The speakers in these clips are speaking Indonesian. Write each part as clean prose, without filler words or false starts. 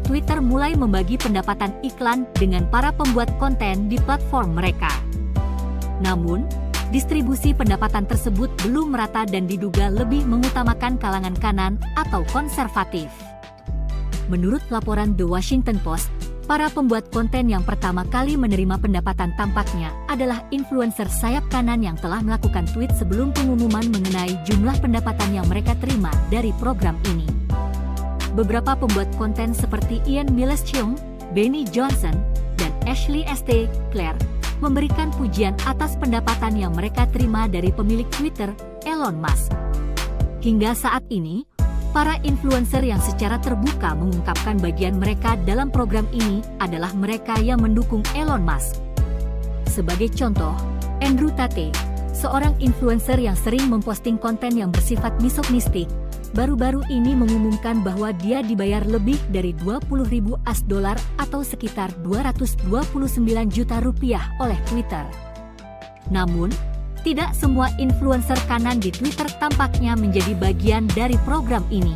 Twitter mulai membagi pendapatan iklan dengan para pembuat konten di platform mereka. Namun, distribusi pendapatan tersebut belum merata dan diduga lebih mengutamakan kalangan kanan atau konservatif. Menurut laporan The Washington Post, para pembuat konten yang pertama kali menerima pendapatan tampaknya adalah influencer sayap kanan yang telah melakukan tweet sebelum pengumuman mengenai jumlah pendapatan yang mereka terima dari program ini. Beberapa pembuat konten seperti Ian Miles-Cheung, Benny Johnson, dan Ashley St. Clair memberikan pujian atas pendapatan yang mereka terima dari pemilik Twitter, Elon Musk. Hingga saat ini, para influencer yang secara terbuka mengungkapkan bagian mereka dalam program ini adalah mereka yang mendukung Elon Musk. Sebagai contoh, Andrew Tate, seorang influencer yang sering memposting konten yang bersifat misoginistik, baru-baru ini mengumumkan bahwa dia dibayar lebih dari 20.000 $, atau sekitar 229 juta rupiah oleh Twitter. Namun, tidak semua influencer kanan di Twitter tampaknya menjadi bagian dari program ini.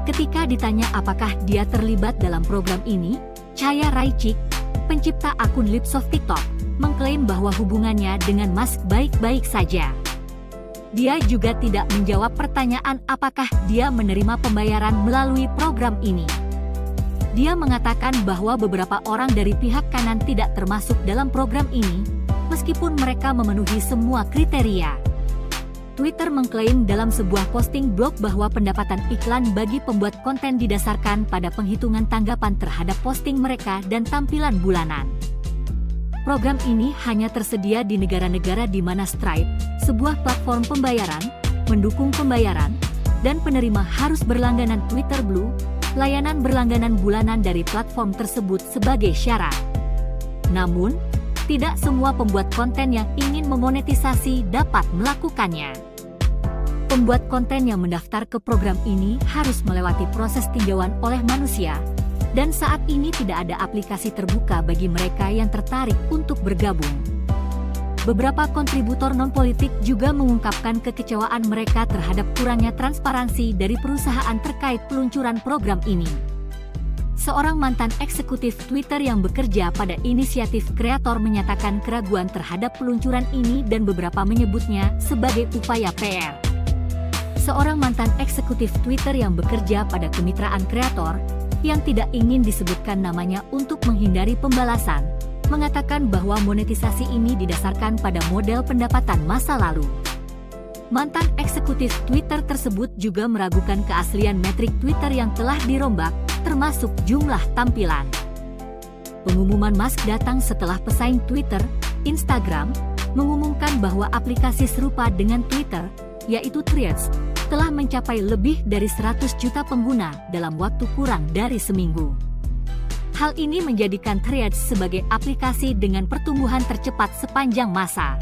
Ketika ditanya apakah dia terlibat dalam program ini, Chaya Raichik, pencipta akun Lips of TikTok, mengklaim bahwa hubungannya dengan Musk baik-baik saja. Dia juga tidak menjawab pertanyaan apakah dia menerima pembayaran melalui program ini. Dia mengatakan bahwa beberapa orang dari pihak kanan tidak termasuk dalam program ini, meskipun mereka memenuhi semua kriteria. Twitter mengklaim dalam sebuah posting blog bahwa pendapatan iklan bagi pembuat konten didasarkan pada penghitungan tanggapan terhadap posting mereka dan tampilan bulanan. Program ini hanya tersedia di negara-negara di mana Stripe, sebuah platform pembayaran, mendukung pembayaran, dan penerima harus berlangganan Twitter Blue, layanan berlangganan bulanan dari platform tersebut sebagai syarat. Namun, tidak semua pembuat konten yang ingin memonetisasi dapat melakukannya. Pembuat konten yang mendaftar ke program ini harus melewati proses tinjauan oleh manusia, dan saat ini tidak ada aplikasi terbuka bagi mereka yang tertarik untuk bergabung. Beberapa kontributor non-politik juga mengungkapkan kekecewaan mereka terhadap kurangnya transparansi dari perusahaan terkait peluncuran program ini. Seorang mantan eksekutif Twitter yang bekerja pada inisiatif kreator menyatakan keraguan terhadap peluncuran ini dan beberapa menyebutnya sebagai upaya PR. Seorang mantan eksekutif Twitter yang bekerja pada kemitraan kreator, yang tidak ingin disebutkan namanya untuk menghindari pembalasan, mengatakan bahwa monetisasi ini didasarkan pada model pendapatan masa lalu. Mantan eksekutif Twitter tersebut juga meragukan keaslian metrik Twitter yang telah dirombak, termasuk jumlah tampilan. Pengumuman Musk datang setelah pesaing Twitter, Instagram, mengumumkan bahwa aplikasi serupa dengan Twitter, yaitu Threads, telah mencapai lebih dari 100 juta pengguna dalam waktu kurang dari seminggu. Hal ini menjadikan Threads sebagai aplikasi dengan pertumbuhan tercepat sepanjang masa.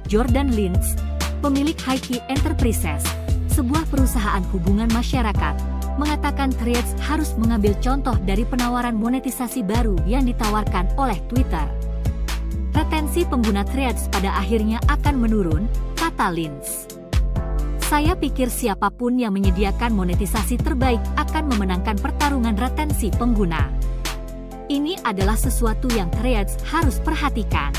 Jordan Lynch, pemilik Hikey Enterprises, sebuah perusahaan hubungan masyarakat, mengatakan Threads harus mengambil contoh dari penawaran monetisasi baru yang ditawarkan oleh Twitter. Retensi pengguna Threads pada akhirnya akan menurun, kata Lynch. Saya pikir siapapun yang menyediakan monetisasi terbaik akan memenangkan pertarungan retensi pengguna. Ini adalah sesuatu yang Threads harus perhatikan.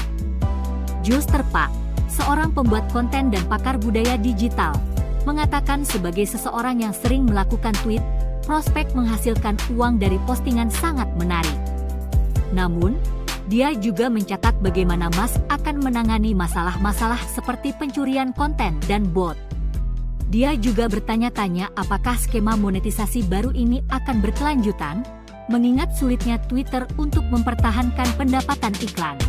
Jules Terpak, seorang pembuat konten dan pakar budaya digital, mengatakan sebagai seseorang yang sering melakukan tweet, prospek menghasilkan uang dari postingan sangat menarik. Namun, dia juga mencatat bagaimana Musk akan menangani masalah-masalah seperti pencurian konten dan bot. Dia juga bertanya-tanya apakah skema monetisasi baru ini akan berkelanjutan, mengingat sulitnya Twitter untuk mempertahankan pendapatan iklan.